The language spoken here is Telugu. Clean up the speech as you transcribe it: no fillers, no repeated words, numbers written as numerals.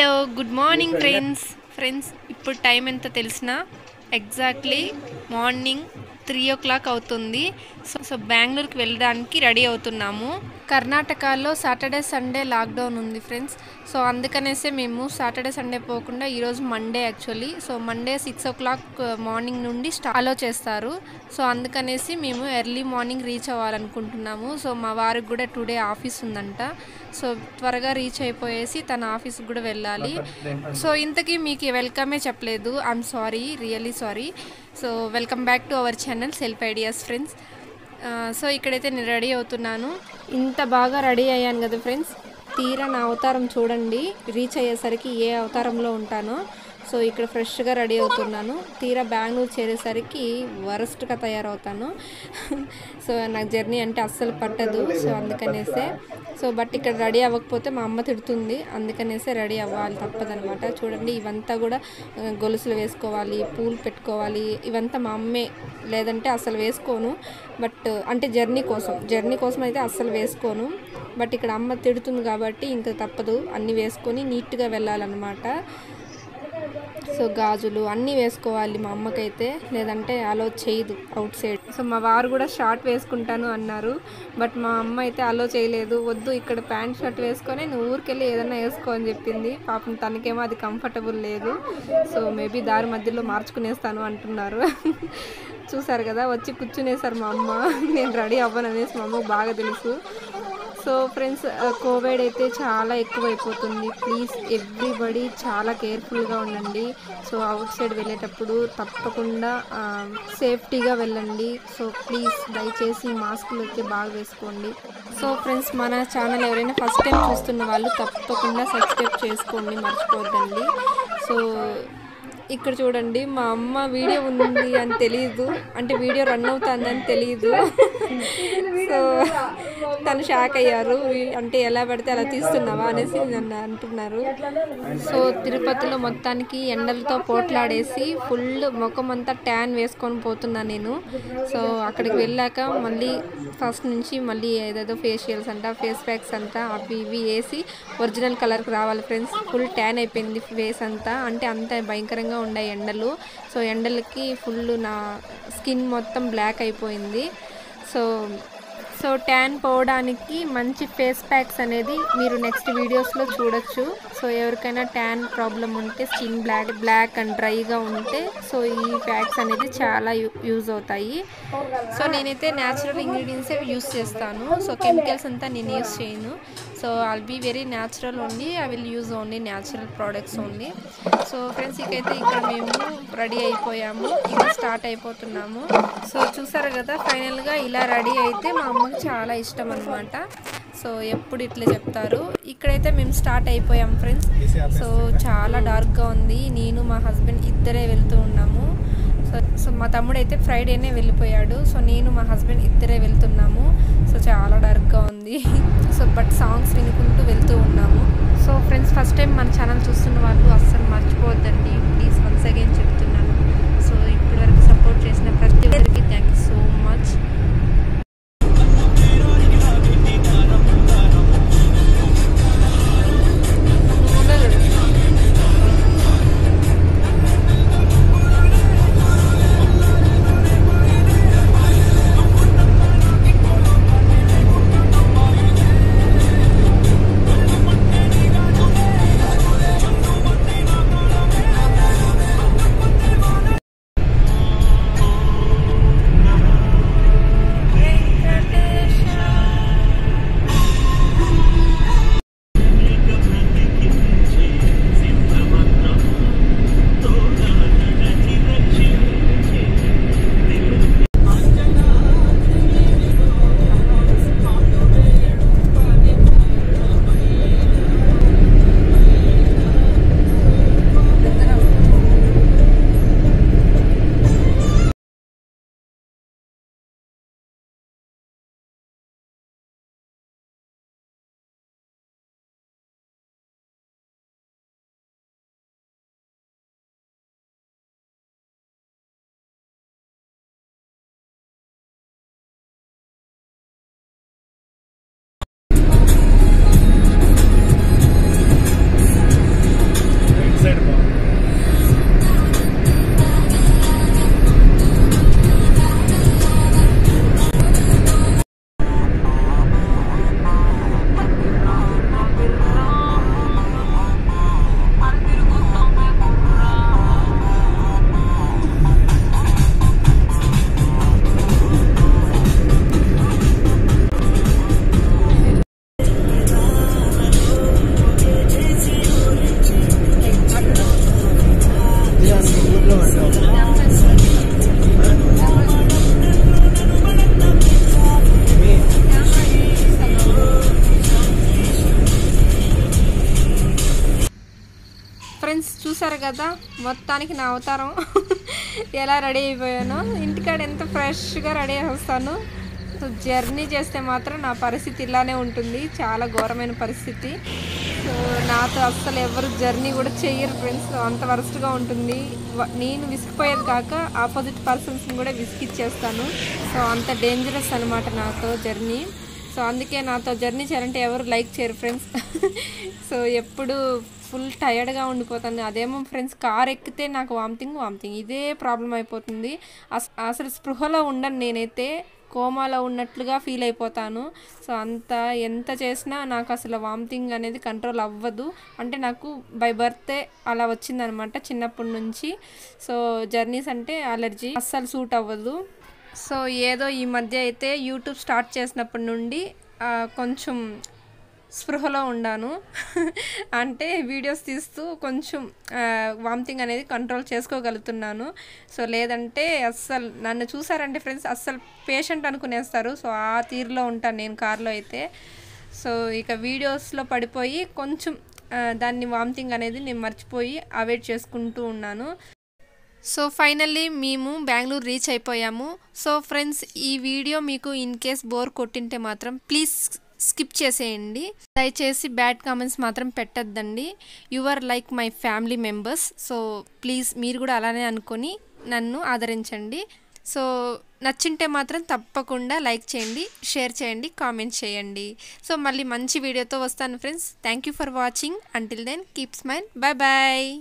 హలో గుడ్ మార్నింగ్ ఫ్రెండ్స్ ఇప్పుడు టైం ఎంత తెలిసినా ఎగ్జాక్ట్లీ మార్నింగ్ 3 o'clock అవుతుంది. సో బెంగళూరుకి వెళ్ళడానికి రెడీ అవుతున్నాము. కర్ణాటకలో సాటర్డే సండే లాక్డౌన్ ఉంది ఫ్రెండ్స్. సో అందుకనేసే మేము సాటర్డే సండే పోకుండా ఈరోజు Monday actually. So Monday 6 o'clock morning నుండి అలో చేస్తారు. సో అందుకనేసి మేము ఎర్లీ మార్నింగ్ రీచ్ అవ్వాలనుకుంటున్నాము. సో మా వారికి కూడా టుడే ఆఫీస్ ఉందంట. సో త్వరగా రీచ్ అయిపోయేసి తన ఆఫీస్కి కూడా వెళ్ళాలి. సో ఇంతకీ మీకు వెల్కమే చెప్పలేదు. I'm sorry, really sorry. So welcome back to our channel self ideas friends. So ఇక్కడైతే నేను రెడీ అవుతున్నాను. ఇంత బాగా రెడీ అయ్యాను కదా ఫ్రెండ్స్. తీరా నా అవతారం చూడండి. రీచ్ అయ్యేసరికి ఏ అవతారంలో ఉంటానో. సో ఇక్కడ ఫ్రెష్గా రెడీ అవుతున్నాను. తీరా బెంగళూరు చేరేసరికి వరస్ట్గా తయారవుతాను. సో నాకు జర్నీ అంటే అస్సలు పట్టదు. సో అందుకనేసే బట్ ఇక్కడ రెడీ అవ్వకపోతే మా అమ్మ తిడుతుంది. అందుకనేసే రెడీ అవ్వాలి, తప్పదనమాట. చూడండి ఇవంతా కూడా గొలుసులు వేసుకోవాలి, పూలు పెట్టుకోవాలి. ఇవంతా మా అమ్మే, లేదంటే అసలు వేసుకోను. బట్ అంటే జర్నీ కోసం అయితే అస్సలు వేసుకోను. బట్ ఇక్కడ అమ్మ తిడుతుంది కాబట్టి ఇంకా తప్పదు, అన్నీ వేసుకొని నీట్గా వెళ్ళాలన్నమాట. సో గాజులు అన్నీ వేసుకోవాలి మా అమ్మకైతే, లేదంటే అలో చేయదు అవుట్ సైడ్. సో మా వారు కూడా షార్ట్ వేసుకుంటాను అన్నారు. బట్ మా అమ్మ అయితే అలో చేయలేదు. వద్దు, ఇక్కడ ప్యాంట్ షర్ట్ వేసుకొని నువ్వు ఊరికెళ్ళి ఏదైనా వేసుకో అని చెప్పింది. పాపం తనకేమో అది కంఫర్టబుల్ లేదు. సో మేబీ దారి మధ్యలో మార్చుకునేస్తాను అంటున్నారు. చూసారు కదా, వచ్చి కూర్చునేసారు మా అమ్మ. నేను రెడీ అవ్వను అనేసి మా అమ్మకు బాగా తెలుసు. సో ఫ్రెండ్స్, కోవిడ్ అయితే చాలా ఎక్కువైపోతుంది. ప్లీజ్ ఎవ్రీబడి చాలా కేర్ఫుల్గా ఉండండి. సో అవుట్ సైడ్ వెళ్ళేటప్పుడు తప్పకుండా సేఫ్టీగా వెళ్ళండి. సో ప్లీజ్ దయచేసి మాస్కులు అయితే బాగా వేసుకోండి. సో ఫ్రెండ్స్, మన ఛానల్ ఎవరైనా ఫస్ట్ టైం చూస్తున్న వాళ్ళు తప్పకుండా సబ్స్క్రైబ్ చేసుకోండి, మర్చిపోద్దండి. సో ఇక్కడ చూడండి, మా అమ్మ వీడియో ఉంది అని తెలియదు, అంటే వీడియో రన్ అవుతుందని తెలియదు. సో తను షాక్ అయ్యారు. అంటే ఎలా పడితే అలా తీస్తున్నావా అనేసి నన్ను అంటున్నారు. సో తిరుపతిలో మొత్తానికి ఎండలతో పోట్లాడేసి ఫుల్ ముఖం అంతా ట్యాన్ వేసుకొని పోతున్నాను నేను. సో అక్కడికి వెళ్ళాక మళ్ళీ ఫస్ట్ నుంచి మళ్ళీ ఏదేదో ఫేషియల్స్ అంట, ఫేస్ ప్యాక్స్ అంట, అవి ఇవి వేసి ఒరిజినల్ కలర్కి రావాలి ఫ్రెండ్స్. ఫుల్ ట్యాన్ అయిపోయింది ఫేస్ అంతా, అంటే అంత భయంకరంగా ఉన్నాయి ఎండలు. సో ఎండలకి ఫుల్ నా స్కిన్ మొత్తం బ్లాక్ అయిపోయింది. సో ట్యాన్ పోవడానికి మంచి ఫేస్ ప్యాక్స్ అనేది మీరు నెక్స్ట్ వీడియోస్లో చూడొచ్చు. సో ఎవరికైనా ట్యాన్ ప్రాబ్లం ఉంటే, స్కిన్ బ్లాక్ అండ్ డ్రైగా ఉంటే, సో ఈ ప్యాక్స్ అనేది చాలా యూజ్ అవుతాయి. సో నేనైతే న్యాచురల్ ఇంగ్రీడియంట్సే యూస్ చేస్తాను. సో కెమికల్స్ అంతా నేను యూస్ చేయను. So I'll be very natural only. I will use only natural products only. So friends, ఇకైతే ఇక్కడ మేము రెడీ అయిపోయాము, ఇంకా స్టార్ట్ అయిపోతున్నాము. సో చూసారు కదా, ఫైనల్గా ఇలా రెడీ అయితే మా అమ్మకి చాలా ఇష్టం అనమాట. సో ఎప్పుడు ఇట్లా చెప్తారు. ఇక్కడైతే మేము స్టార్ట్ అయిపోయాం ఫ్రెండ్స్. సో చాలా డార్క్గా ఉంది. నేను మా హస్బెండ్ ఇద్దరే వెళ్తూ ఉన్నాము. సో మా తమ్ముడు అయితే ఫ్రైడేనే వెళ్ళిపోయాడు. సో నేను మా హస్బెండ్ ఇద్దరే వెళ్తున్నాము. సో చాలా డార్క్గా ఉంది. సో బట్ సాంగ్స్ వినుకుంటూ వెళ్తూ ఉన్నాము. సో ఫ్రెండ్స్, ఫస్ట్ టైం మన ఛానల్ చూస్తున్న వాళ్ళు అస్సలు మర్చిపోవద్దండి, ప్లీజ్ వన్స్ అగైన్ చెప్తున్నాను. సో ఇప్పటి వరకు సపోర్ట్ చేసిన ప్రతి ఒక్కరికి థ్యాంక్ యూ సో మచ్. కదా మొత్తానికి నా అవతారం ఎలా రెడీ అయిపోయానో. ఇంటికాడ ఎంత ఫ్రెష్గా రెడీ అయి వస్తాను. సో జర్నీ చేస్తే మాత్రం నా పరిస్థితి ఇలానే ఉంటుంది, చాలా ఘోరమైన పరిస్థితి. సో నాతో అస్సలు ఎవరు జర్నీ కూడా చెయ్యరు ఫ్రెండ్స్, అంత వరస్ట్గా ఉంటుంది. నేను విసిగిపోయేది కాక ఆపోజిట్ పర్సన్స్ని కూడా విసిగిచ్చేస్తాను. సో అంత డేంజరస్ అనమాట నాతో జర్నీ. సో అందుకే నాతో జర్నీ చేయాలంటే ఎవరు లైక్ చేయరు ఫ్రెండ్స్. సో ఎప్పుడు ఫుల్ టయర్డ్గా ఉండిపోతాను. అదేమో ఫ్రెండ్స్ కార్ ఎక్కితే నాకు వామిటింగ్ ఇదే ప్రాబ్లం అయిపోతుంది. అసలు స్పృహలో ఉండను నేనైతే, కోమాలో ఉన్నట్లుగా ఫీల్ అయిపోతాను. సో ఎంత చేసినా నాకు అసలు వామిటింగ్ అనేది కంట్రోల్ అవ్వదు. అంటే నాకు బై బర్తే అలా వచ్చిందనమాట చిన్నప్పటి నుంచి. సో జర్నీస్ అంటే అలర్జీ, అస్సలు సూట్ అవ్వదు. సో ఏదో ఈ మధ్య అయితే యూట్యూబ్ స్టార్ట్ చేసినప్పటి నుండి కొంచెం స్పృహలో ఉండాను. అంటే వీడియోస్ తీస్తూ కొంచెం వామిటింగ్ అనేది కంట్రోల్ చేసుకోగలుగుతున్నాను. సో లేదంటే అస్సలు నన్ను చూసారంటే ఫ్రెండ్స్ అస్సలు పేషెంట్ అనుకునేస్తారు. సో ఆ తీరులో ఉంటాను నేను కార్లో అయితే. సో ఇక వీడియోస్లో పడిపోయి కొంచెం దాన్ని వామిటింగ్ అనేది నేను మర్చిపోయి అవాయిడ్ చేసుకుంటూ ఉన్నాను. సో ఫైనల్లీ మేము బెంగళూరు రీచ్ అయిపోయాము. సో ఫ్రెండ్స్ ఈ వీడియో మీకు ఇన్ కేస్ బోర్ కొట్టింటే మాత్రం ప్లీజ్ స్కిప్ చేసేయండి. దయచేసి బ్యాడ్ కామెంట్స్ మాత్రం పెట్టద్దండి. You are like my family members. So please మీరు కూడా అలానే అనుకొని నన్ను ఆదరించండి. సో నచ్చింటే మాత్రం తప్పకుండా లైక్ చేయండి, షేర్ చేయండి, కామెంట్ చేయండి. సో మళ్ళీ మంచి వీడియోతో వస్తాను friends. Thank you for watching. Until then keep smile. Bye bye.